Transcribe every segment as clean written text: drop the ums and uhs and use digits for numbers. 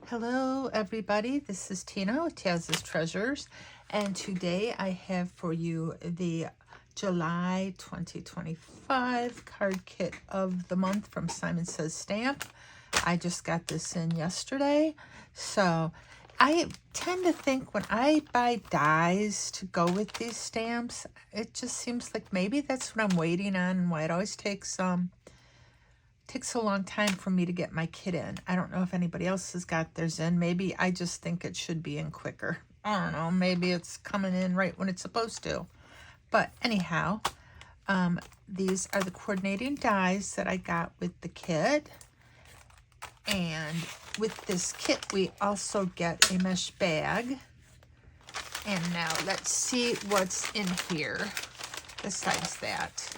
Hello everybody, this is Tina with Taz's Treasures, and today I have for you the July 2025 card kit of the month from Simon Says Stamp. I just got this in yesterday, so I tend to think when I buy dies to go with these stamps, it just seems like maybe that's what I'm waiting on and why it always takes a long time for me to get my kit in. I don't know if anybody else has got theirs in. Maybe I just think it should be in quicker. I don't know. Maybe it's coming in right when it's supposed to. But anyhow, these are the coordinating dies that I got with the kit. And with this kit, we also get a mesh bag. And now let's see what's in here besides that.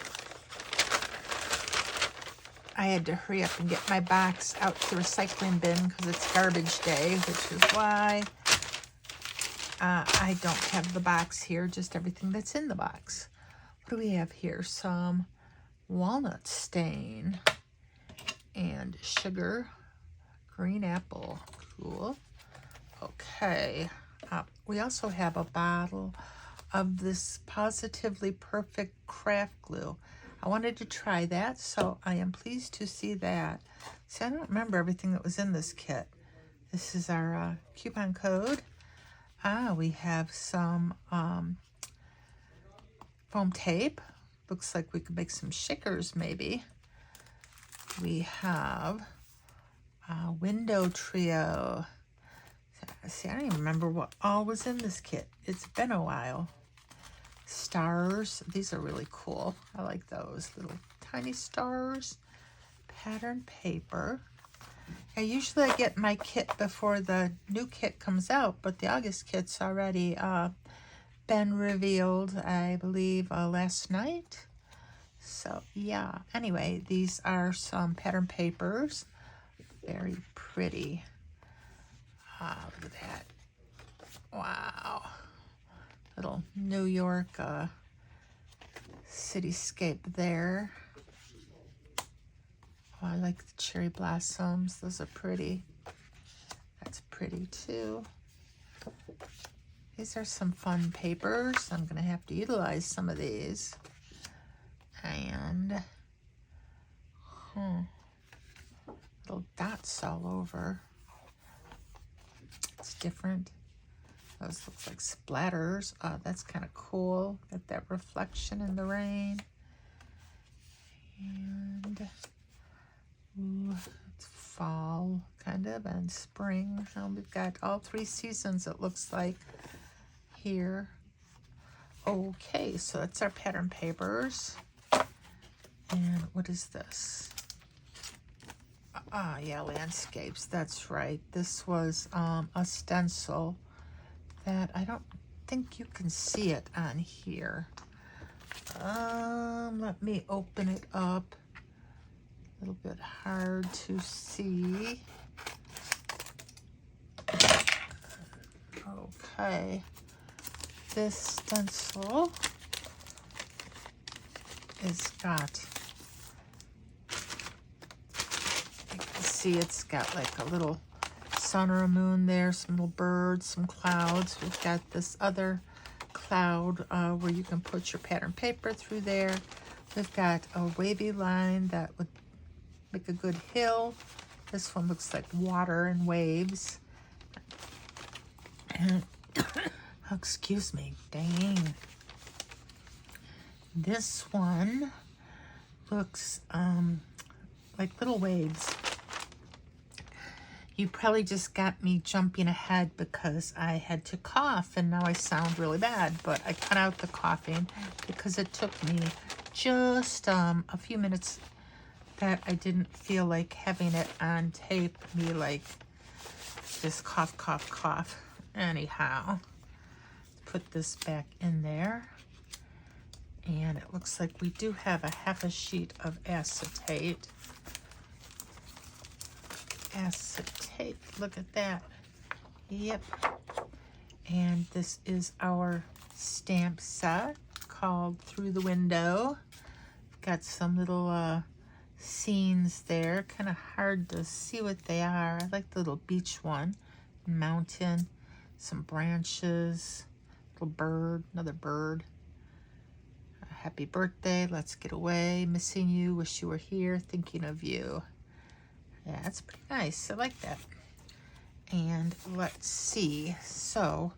I had to hurry up and get my box out to the recycling bin because it's garbage day, which is why I don't have the box here, just everything that's in the box. What do we have here? Some walnut stain and sugar, green apple. Cool. Okay. We also have a bottle of this Positively Perfect craft glue. I wanted to try that, so I am pleased to see that. See, I don't remember everything that was in this kit. This is our coupon code. We have some foam tape. Looks like we could make some shakers, maybe. We have a window trio. See, I don't even remember what all was in this kit. It's been a while. Stars, these are really cool. I like those little tiny stars. Pattern paper. Usually I get my kit before the new kit comes out, but the August kit's already been revealed, I believe, last night. So yeah, anyway, these are some pattern papers. Very pretty. Look at that. Wow. Little New York cityscape there. Oh, I like the cherry blossoms. Those are pretty. That's pretty too. These are some fun papers. I'm going to have to utilize some of these. And little dots all over. It's different. Those look like splatters. That's kind of cool. Got that reflection in the rain. And it's fall kind of and spring. We've got all three seasons, it looks like, here. Okay, so that's our pattern papers. And what is this? Yeah, landscapes. That's right. This was a stencil that I don't think you can see it on here. Let me open it up. A little bit hard to see. Okay. This stencil is got, you can see it's got like a little sun or a moon there, some little birds, some clouds. We've got this other cloud where you can put your pattern paper through there. We've got a wavy line that would make a good hill. This one looks like water and waves. And oh, excuse me, dang. This one looks like little waves. You probably just got me jumping ahead because I had to cough and now I sound really bad, but I cut out the coughing because it took me just a few minutes that I didn't feel like having it on tape, me like just cough, cough, cough. Anyhow, put this back in there. And it looks like we do have a half a sheet of acetate. Acetate, look at that. Yep. And this is our stamp set called Through the Window. Got some little scenes there. Kind of hard to see what they are. I like the little beach one. Mountain, some branches, little bird, another bird. Happy birthday, let's get away, missing you, wish you were here, thinking of you. Yeah, that's pretty nice. I like that. And let's see. So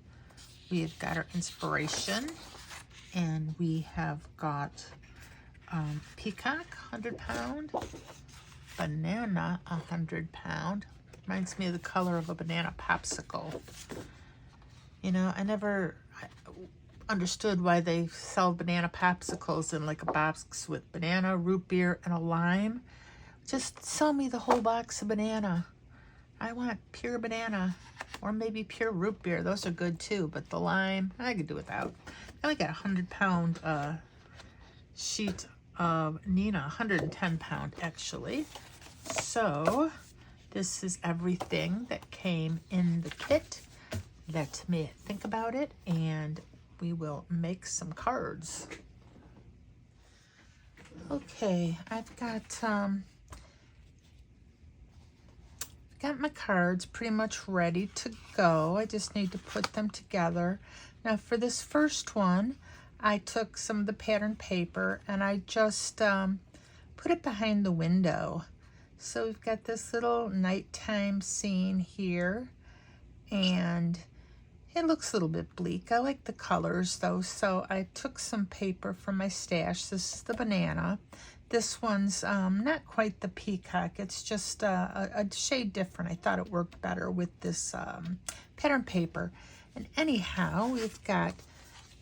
we've got our inspiration, and we have got peacock, 100-pound, banana, 100-pound. Reminds me of the color of a banana popsicle. You know, I never understood why they sell banana popsicles in like a box with banana, root beer, and a lime. Just sell me the whole box of banana. I want pure banana, or maybe pure root beer. Those are good too, but the lime, I could do without. I only got a 100-pound sheet of Neenah, 110-pound actually. So this is everything that came in the kit. Let me think about it, and we will make some cards. Okay, I've got my cards pretty much ready to go. I just need to put them together. Now for this first one, I took some of the pattern paper and I just put it behind the window. So we've got this little nighttime scene here, and it looks a little bit bleak. I like the colors though, so I took some paper from my stash. This is the banana. This one's not quite the peacock. It's just a shade different. I thought it worked better with this pattern paper. And anyhow, we've got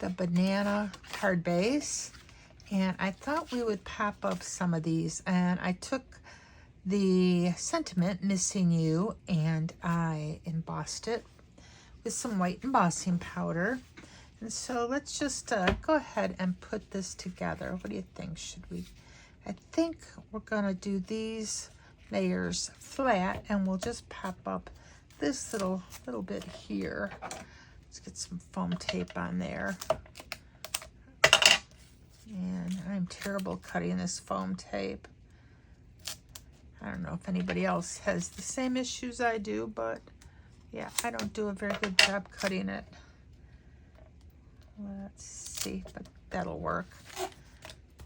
the banana card base, and I thought we would pop up some of these. And I took the sentiment, missing you, and I embossed it with some white embossing powder. And so let's just go ahead and put this together. What do you think? Should we? I think we're gonna do these layers flat, and we'll just pop up this little bit here. Let's get some foam tape on there. And I'm terrible cutting this foam tape. I don't know if anybody else has the same issues I do, but yeah, I don't do a very good job cutting it. Let's see, but that'll work.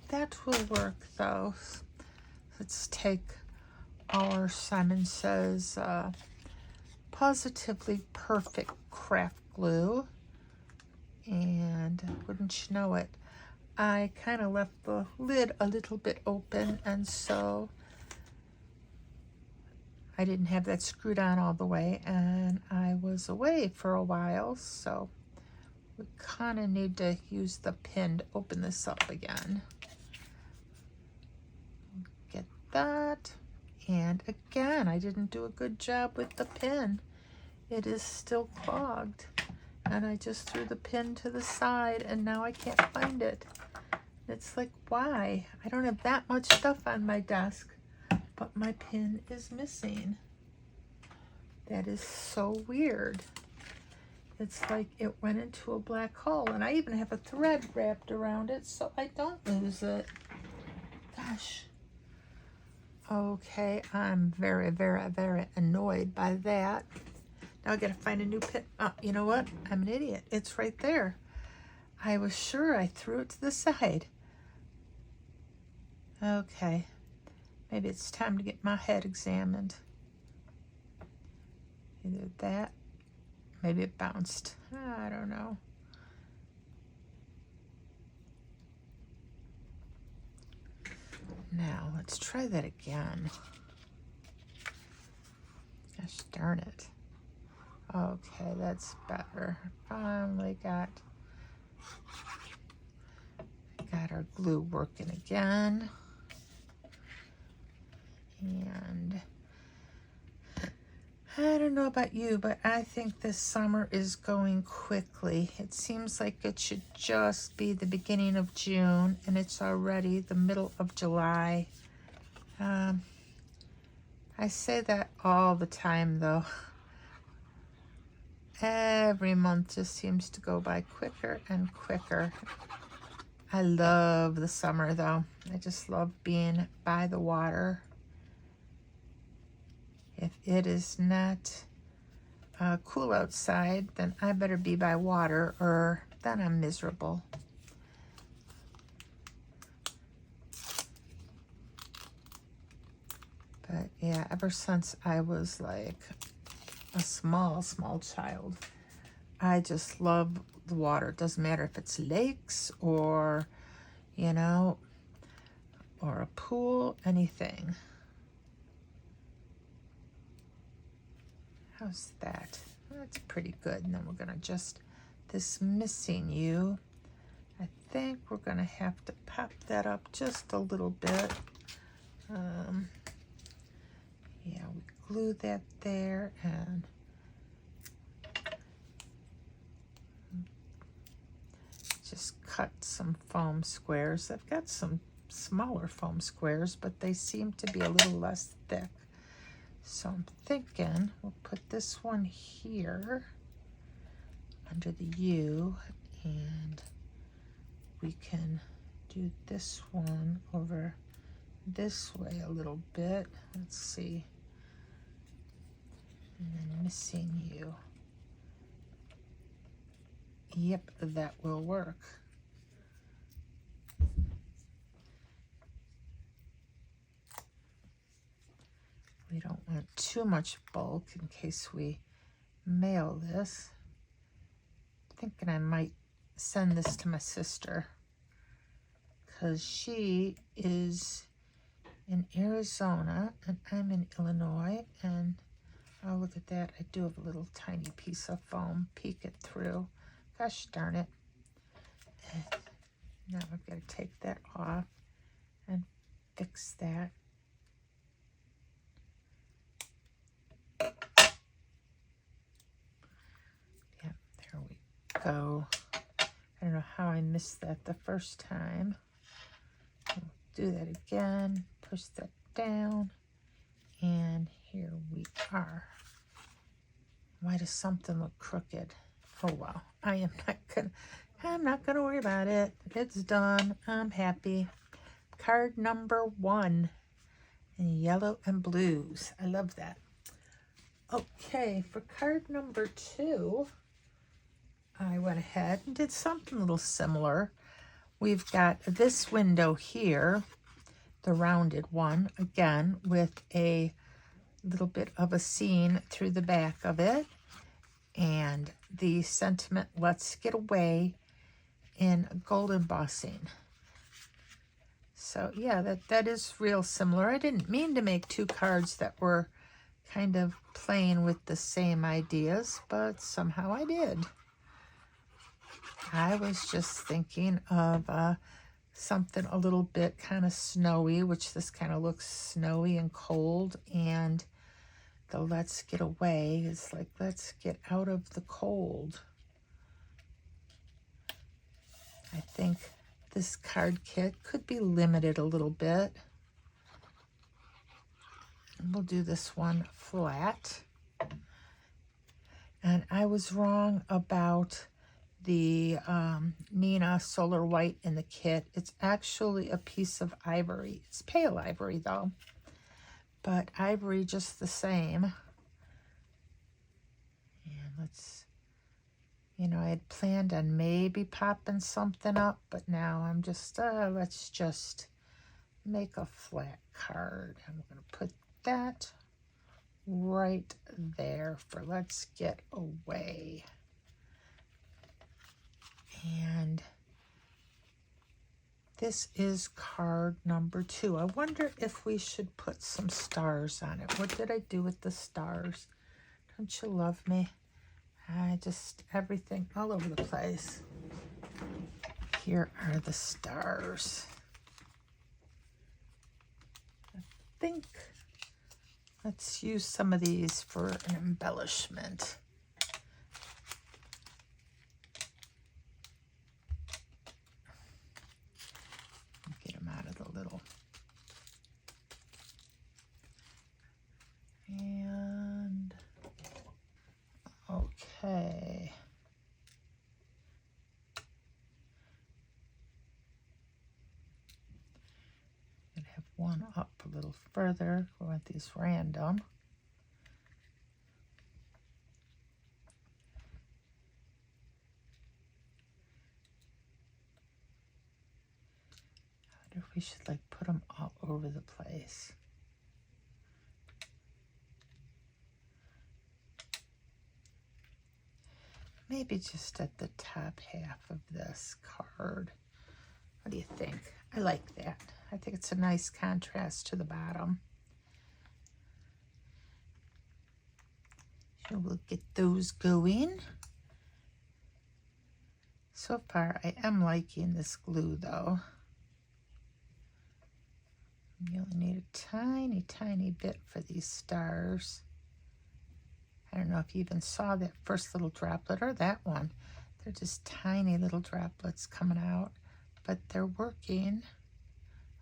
That will work though. Let's take our Simon Says Positively Perfect craft glue, and wouldn't you know it, I kind of left the lid a little bit open, and so I didn't have that screwed on all the way, and I was away for a while, so we kind of need to use the pin to open this up again. Get that. And again, I didn't do a good job with the pin. It is still clogged, and I just threw the pin to the side, and now I can't find it. It's like, why? I don't have that much stuff on my desk, but my pin is missing. That is so weird. It's like it went into a black hole, and I even have a thread wrapped around it so I don't lose it. Gosh. Okay, I'm very, very, very annoyed by that. Now I gotta find a new pin. Oh, you know what? I'm an idiot. It's right there. I was sure I threw it to the side. Okay, maybe it's time to get my head examined. Either that, maybe it bounced. I don't know. Now, let's try that again. Gosh darn it. Okay, that's better. Finally got our glue working again. And I don't know about you, but I think this summer is going quickly. It seems like it should just be the beginning of June, and it's already the middle of July. I say that all the time, though. Every month just seems to go by quicker and quicker. I love the summer though. I just love being by the water. If it is not cool outside, then I better be by water or then I'm miserable. But yeah, ever since I was like a small child, I just love the water. It doesn't matter if it's lakes or, you know, or a pool, anything. How's that? That's pretty good. And then we're gonna just, this missing you, I think we're gonna have to pop that up just a little bit. Yeah, we glue that there and just cut some foam squares. I've got some smaller foam squares, but they seem to be a little less thick. So I'm thinking we'll put this one here under the U, and we can do this one over this way a little bit. Let's see. And then missing you. Yep, that will work. We don't want too much bulk in case we mail this. Thinking I might send this to my sister because she is in Arizona and I'm in Illinois, and oh, look at that, I do have a little tiny piece of foam. Peek it through. Gosh darn it. And now I've got to take that off and fix that. Yep, there we go. I don't know how I missed that the first time. We'll do that again. Push that down. And here we are. Why does something look crooked? Oh well, I'm not gonna worry about it. It's done. I'm happy. Card number 1 in yellow and blues. I love that. Okay, for card number 2, I went ahead and did something a little similar. We've got this window here, the rounded one, again with a little bit of a scene through the back of it, and the sentiment, let's get away, in gold embossing. So yeah, that is real similar. I didn't mean to make 2 cards that were kind of playing with the same ideas, but somehow I did. I was just thinking of something a little bit kind of snowy, which this kind of looks snowy and cold, and the let's get away is like, let's get out of the cold. I think this card kit could be limited a little bit. And we'll do this one flat. And I was wrong about the Neenah Solar White in the kit. It's actually a piece of ivory. It's pale ivory though, but ivory just the same. And let's, you know, I had planned on maybe popping something up, but now I'm just, let's just make a flat card. And we're going to put that right there for let's get away. And this is card number 2. I wonder if we should put some stars on it. What did I do with the stars? Don't you love me? I just, everything all over the place. Here are the stars. I think let's use some of these for an embellishment. Get them out of the little. And okay. little further. We want these random. I wonder if we should like put them all over the place. Maybe just at the top half of this card. What do you think? I like that. I think it's a nice contrast to the bottom. So we'll get those going. So far, I am liking this glue though. You only need a tiny, tiny bit for these stars. I don't know if you even saw that first little droplet or that one. They're just tiny little droplets coming out, but they're working.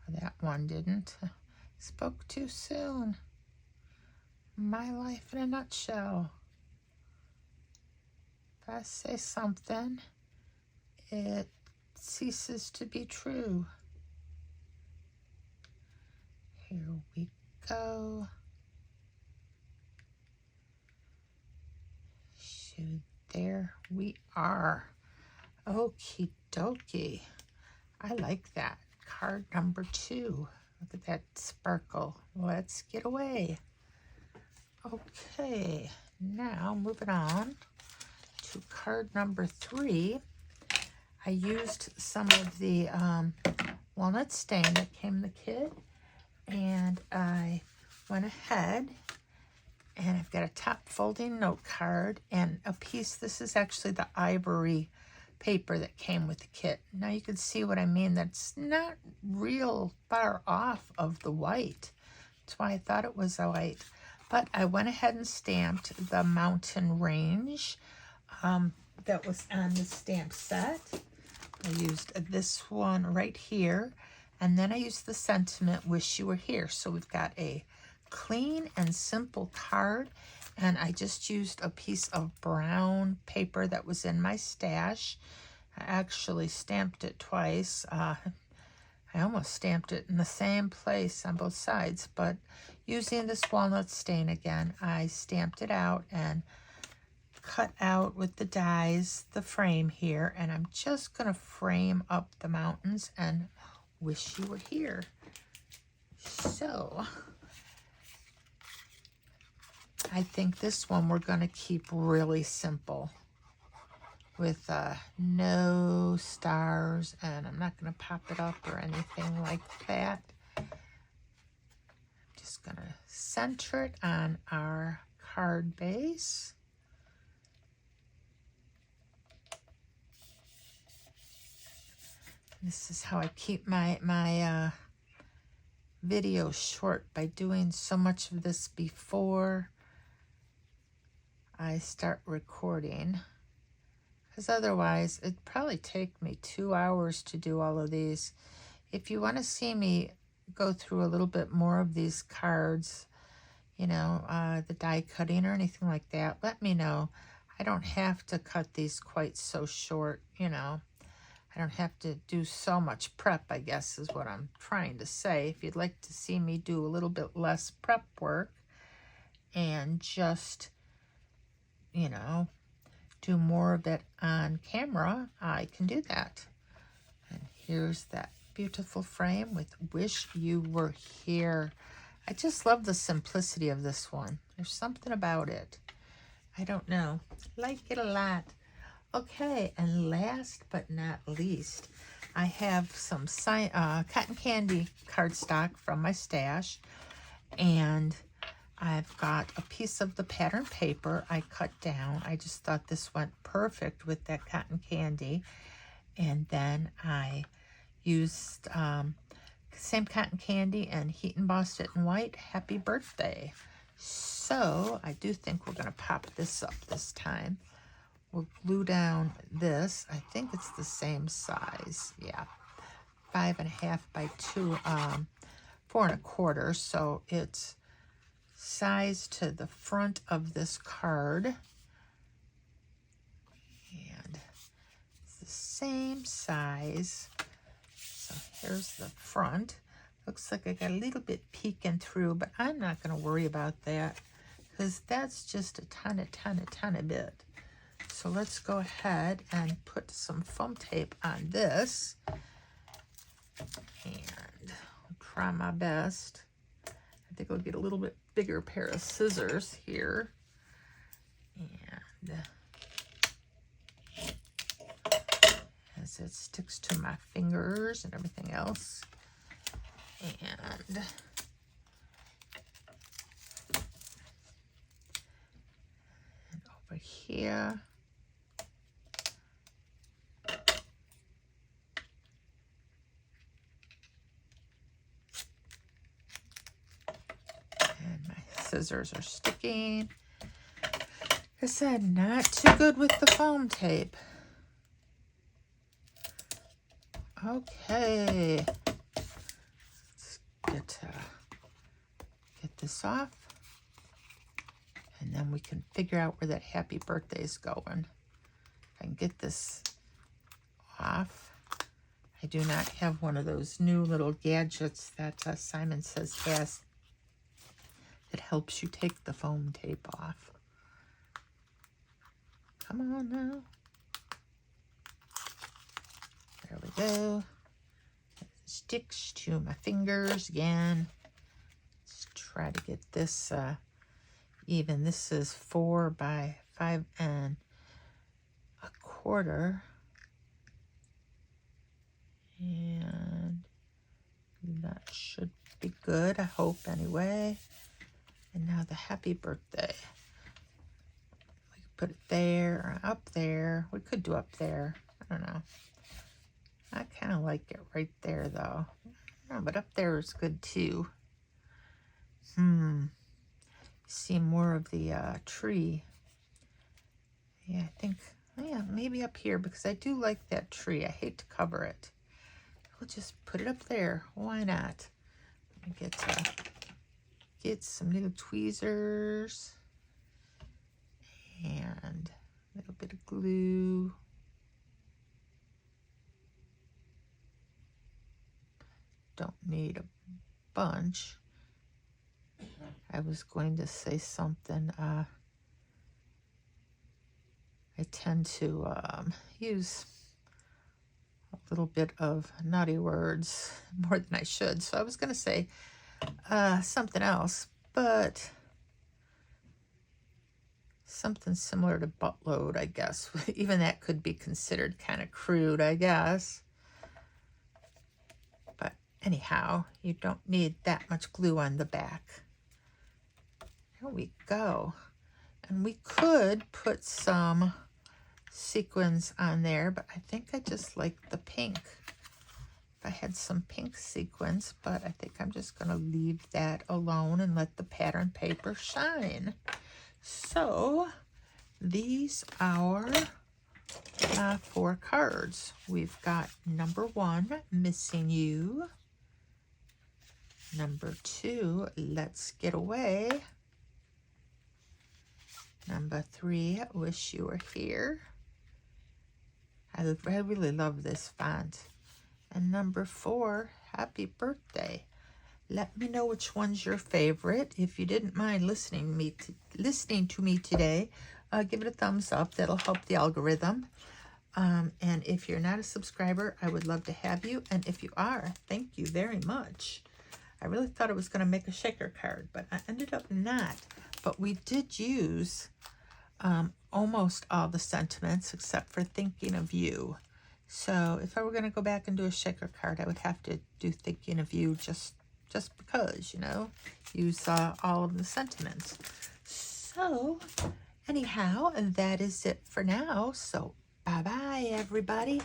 Oh, that one didn't. Spoke too soon. My life in a nutshell. If I say something, it ceases to be true. Here we go. There we are. Okie dokie. I like that. Card number 2. Look at that sparkle. Let's get away. Okay, now moving on to card number 3. I used some of the walnut stain that came in the kit, and I went ahead and I've got a top folding note card and a piece. This is actually the ivory paper that came with the kit. Now you can see what I mean. That's not real far off of the white. That's why I thought it was a white. But I went ahead and stamped the mountain range that was on the stamp set. I used this one right here. And then I used the sentiment, wish you were here. So we've got a clean and simple card, and I just used a piece of brown paper that was in my stash. I actually stamped it twice. I almost stamped it in the same place on both sides, but using this walnut stain again, I stamped it out and cut out with the dies the frame here, and I'm just going to frame up the mountains and wish you were here. So I think this one we're going to keep really simple with no stars, and I'm not going to pop it up or anything like that. I'm just going to center it on our card base. This is how I keep my video short, by doing so much of this before I start recording, because otherwise it'd probably take me 2 hours to do all of these. If you want to see me go through a little bit more of these cards, you know, the die cutting or anything like that, let me know. I don't have to cut these quite so short, you know. I don't have to do so much prep, I guess is what I'm trying to say. If you'd like to see me do a little bit less prep work and just, you know, do more of it on camera, I can do that. And here's that beautiful frame with wish you were here. I just love the simplicity of this one. There's something about it. I don't know. Like it a lot. Okay, and last but not least, I have some cotton candy cardstock from my stash, and I've got a piece of the pattern paper I cut down. I just thought this went perfect with that cotton candy, and then I used same cotton candy and heat embossed it in white. Happy birthday. So I do think we're going to pop this up this time. We'll glue down this. I think it's the same size. Yeah, 5.5 by 2, 4 1/4. So it's sized to the front of this card. And it's the same size. So here's the front. Looks like I got a little bit peeking through, but I'm not going to worry about that because that's just a tiny bit. So let's go ahead and put some foam tape on this and try my best. I think I'll get a little bit bigger pair of scissors here. And as it sticks to my fingers and everything else. And over here. And my scissors are sticking. Like I said, not too good with the foam tape. Okay. Let's get this off. And then we can figure out where that happy birthday is going. I can get this off. I do not have one of those new little gadgets that Simon says has that helps you take the foam tape off. Come on now. There we go. It sticks to my fingers again. Let's try to get this even. This is 4 by 5 1/4. And that should be good, I hope, anyway. And now the happy birthday. We could put it there or up there. We could do up there. I don't know. I kind of like it right there, though. Oh, but up there is good, too. See more of the tree. Yeah, I think, yeah, maybe up here, because I do like that tree. I hate to cover it. We'll just put it up there. Why not? Let me get some little tweezers and a little bit of glue. Don't need a bunch. I was going to say something. I tend to use a little bit of naughty words more than I should. So I was going to say something else, but something similar to buttload, I guess. Even that could be considered kind of crude, I guess. But anyhow, you don't need that much glue on the back. There we go. And we could put some sequins on there, but I think I just like the pink. If I had some pink sequins, but I think I'm just going to leave that alone and let the pattern paper shine. So these are 4 cards. We've got number 1, Missing You. Number 2, Let's Get Away. Number 3, Wish You Were Here. I really love this font. And number 4, Happy Birthday. Let me know which one's your favorite. If you didn't mind listening to me today, give it a thumbs up. That'll help the algorithm. And if you're not a subscriber, I would love to have you. And if you are, thank you very much. I really thought I was going to make a shaker card, but I ended up not. But we did use almost all the sentiments except for Thinking of You. So if I were going to go back and do a shaker card, I would have to do Thinking of You just because, you know, use all of the sentiments. So anyhow, that is it for now. So bye-bye, everybody.